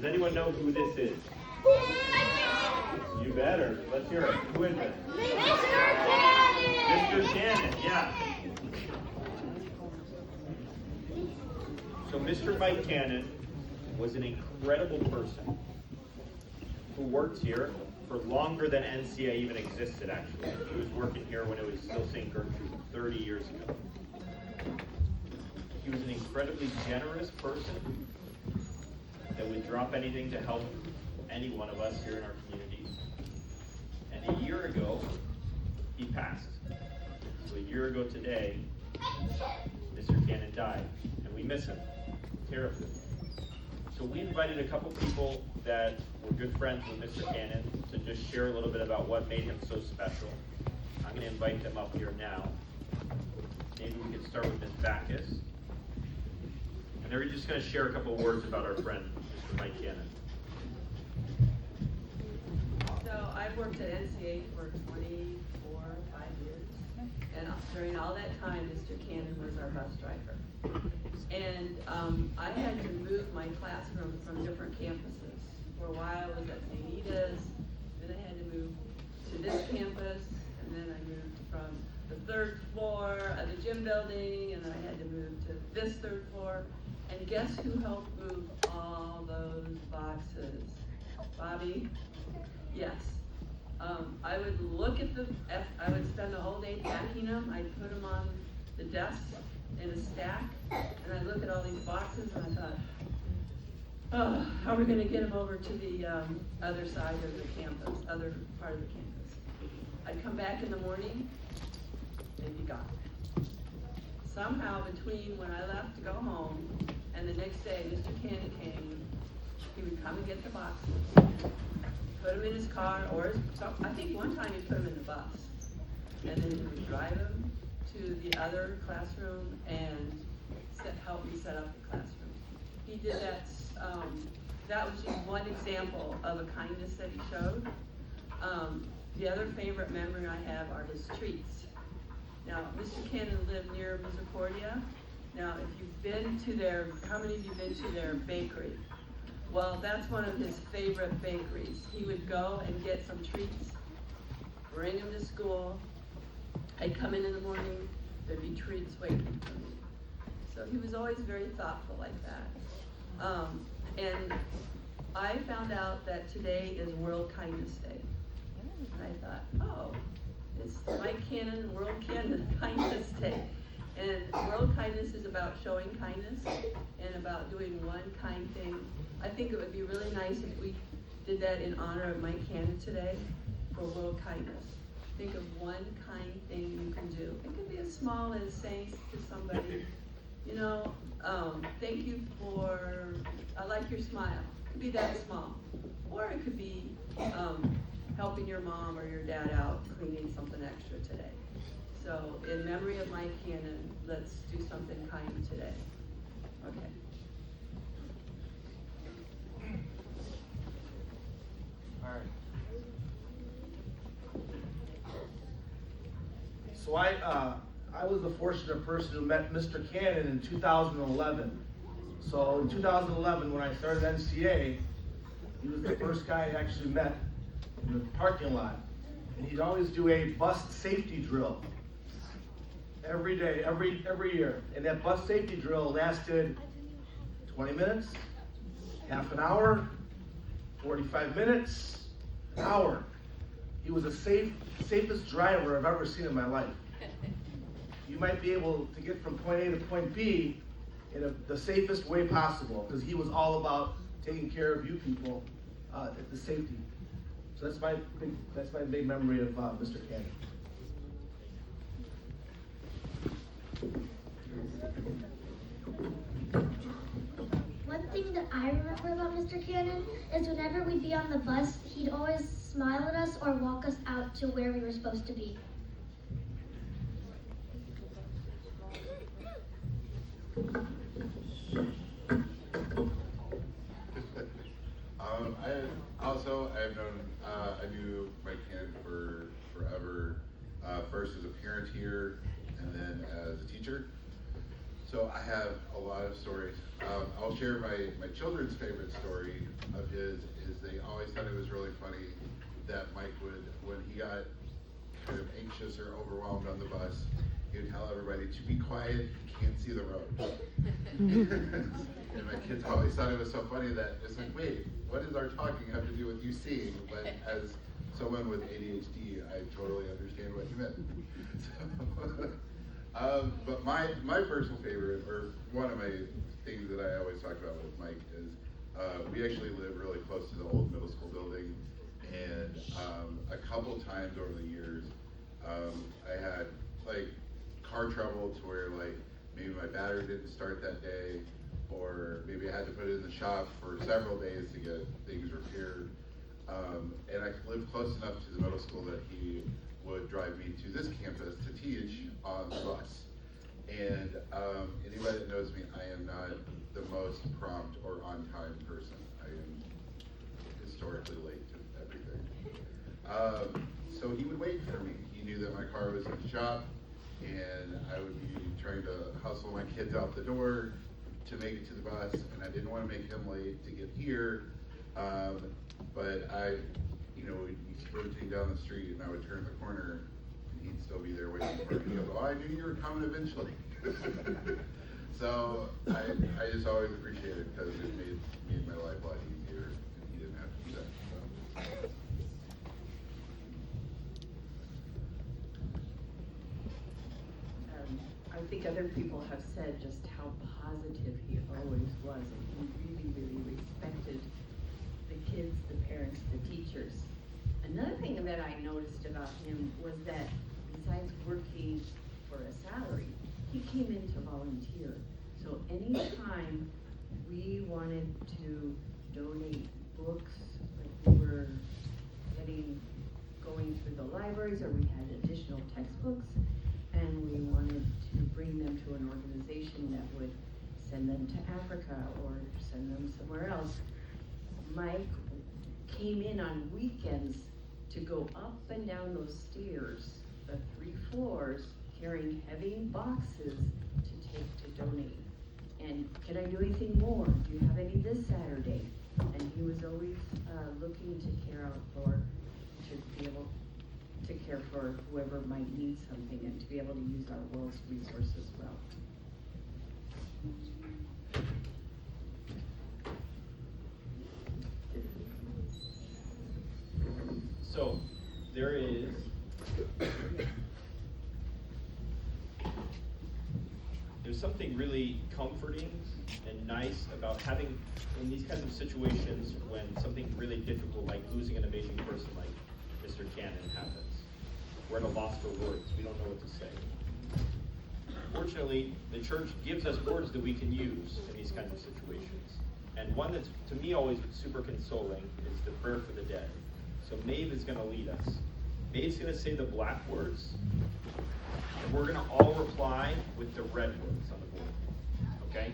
Does anyone know who this is? You better. Let's hear it. Who is it? Mr. Cannon! Mr. Cannon, yeah. So Mr. Mike Cannon was an incredible person who worked here for longer than NCA even existed, actually. He was working here when it was still St. Gertrude 30 years ago. He was an incredibly generous person that would drop anything to help any one of us here in our community. And a year ago, he passed. So a year ago today, Mr. Cannon died, and we miss him terribly. So we invited a couple people that were good friends with Mr. Cannon to just share a little bit about what made him so special. I'm going to invite them up here now. Maybe we could start with Ms. Backus. And they're just going to share a couple words about our friend, Mr. Mike Cannon. So I've worked at NCA for 5 years. And during all that time, Mr. Cannon was our bus driver. And I had to move my classroom from different campuses. For a while I was at St. Edith's, then I had to move to this campus, and then I moved from the 3rd floor of the gym building, and then I had to move to this 3rd floor. And guess who helped move all those boxes? Bobby? Yes. I would look at I would spend the whole day packing them. I'd put them on the desk in a stack, and I'd look at all these boxes, and I thought, oh, how are we going to get them over to the other side of the campus, other part of the campus? I'd come back in the morning, they'd be gone. Somehow, between when I left to go home and the next day, Mr. Cannon came, he would come and get the boxes, put them in his car, or I think one time he put them in the bus, and then he would drive them to the other classroom and help me set up the classroom. He did that. That was just one example of a kindness that he showed. The other favorite memory I have are his treats. Now, Mr. Cannon lived near Misericordia. Now, if you've been to how many of you have been to their bakery? Well, that's one of his favorite bakeries. He would go and get some treats, bring them to school. I'd come in the morning, there'd be treats waiting for me. So he was always very thoughtful like that. And I found out that today is World Kindness Day. And I thought, oh, it's Mike Cannon, World Kindness Day. And World Kindness is about showing kindness and about doing one kind thing. I think it would be really nice if we did that in honor of Mike Cannon today for World Kindness. Think of one kind thing you can do. It could be as small as saying to somebody, you know, thank you I like your smile. It could be that small. Or it could be helping your mom or your dad out cleaning something extra today. So in memory of Mike Cannon, let's do something kind today. Okay. All right. So I was the fortunate person who met Mr. Cannon in 2011. So in 2011, when I started NCA, he was the first guy I actually met in the parking lot. And he'd always do a bus safety drill every day, every year. And that bus safety drill lasted 20 minutes, half an hour, 45 minutes, an hour. He was the safest driver I've ever seen in my life. You might be able to get from point A to point B in the safest way possible, because he was all about taking care of you people, the safety. So that's my big memory of Mr. Cannon. One thing that I remember about Mr. Cannon is whenever we'd be on the bus, he'd always smile at us or walk us out to where we were supposed to be. I knew Mike Cannon for forever, first as a parent here and then as a teacher. So I have a lot of stories. I'll share my children's favorite story of is they always thought it was really funny that Mike would, when he got kind of anxious or overwhelmed on the bus, he would tell everybody to be quiet, you can't see the road. And my kids always thought it was so funny that it's like, wait, what does our talking have to do with you seeing? But as someone with ADHD, I totally understand what you meant. So, but my personal favorite, or one of my things that I always talk about with Mike is, we actually live really close to the old middle school building, and a couple times over the years, I had like car trouble to where like maybe my battery didn't start that day, or maybe I had to put it in the shop for several days to get things repaired. And I lived close enough to the middle school that he would drive me to this campus to teach on the bus. And anybody that knows me, I am not the most prompt or on-time person. I am historically late to everything. So he would wait for me. He knew that my car was in the shop, and I would be trying to hustle my kids out the door to make it to the bus, and I didn't want to make him late to get here. But I, we'd be sprinting down the street, and I would turn the corner, and he'd still be there waiting for me. He goes, "Oh, I knew you were coming eventually." So I just always appreciate it because it made my life a lot easier, and he didn't have to do that. So. I think other people have said just how positive he always was, and he really, really respected the kids, the parents, the teachers. Another thing that I noticed about him was that besides working for a salary, he came in to volunteer. So anytime we wanted to donate books, like we were going through the libraries, or we had additional textbooks, and we wanted to bring them to an organization that would send them to Africa or send them somewhere else, Mike came in on weekends to go up and down those stairs, the 3 floors, carrying heavy boxes to take to donate. And can I do anything more? Do you have any this Saturday? And he was always looking to be able to care for whoever might need something, and to be able to use our world's resources well. So, there's something really comforting and nice about having, in these kinds of situations, when something really difficult, like losing an amazing person like Mr. Cannon happens. We're at a loss for words. We don't know what to say. Fortunately, the church gives us words that we can use in these kinds of situations. And one that's, to me, always super consoling is the prayer for the dead. So Maeve is going to lead us. Maeve's going to say the black words, and we're going to all reply with the red words on the board. Okay?